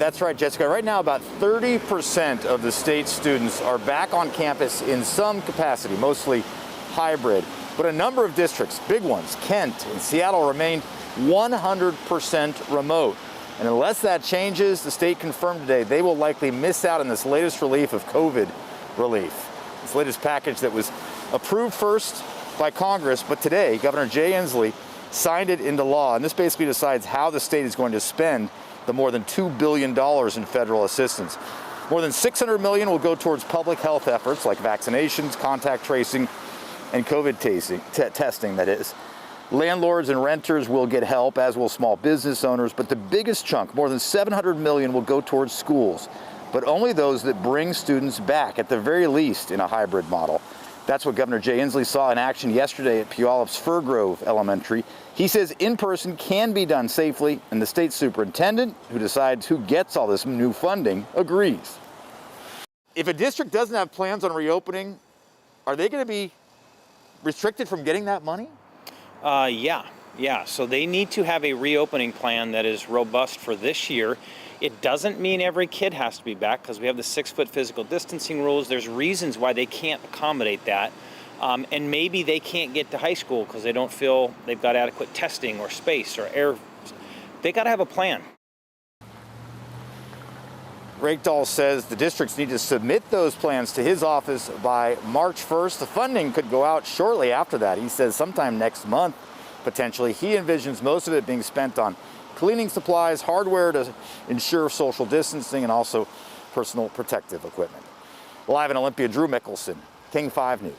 That's right, Jessica. Right now, about 30% of the state's students are back on campus in some capacity, mostly hybrid. But a number of districts, big ones, Kent and Seattle, remain 100% remote. And unless that changes, the state confirmed today they will likely miss out on this latest relief of COVID relief. This latest package that was approved first by Congress, but today Governor Jay Inslee signed it into law. And this basically decides how the state is going to spend the more than $2 billion in federal assistance. More than $600 million will go towards public health efforts like vaccinations, contact tracing, and COVID testing, that is. Landlords and renters will get help, as will small business owners, but the biggest chunk, more than $700 million, will go towards schools, but only those that bring students back, at the very least, in a hybrid model. That's what Governor Jay Inslee saw in action yesterday at Puyallup Fir Grove Elementary. He says in-person can be done safely, and the state superintendent, who decides who gets all this new funding, agrees. If a district doesn't have plans on reopening, are they going to be restricted from getting that money? Yeah. So they need to have a reopening plan that is robust for this year. It doesn't mean every kid has to be back because we have the 6-foot physical distancing rules. There's reasons why they can't accommodate that. And maybe they can't get to high school because they don't feel they've got adequate testing or space or air. They got to have a plan. Rakedahl says the districts need to submit those plans to his office by March 1st. The funding could go out shortly after that. He says sometime next month, potentially. He envisions most of it being spent on cleaning supplies, hardware to ensure social distancing, and also personal protective equipment. Live in Olympia, Drew Mickelson, King 5 News.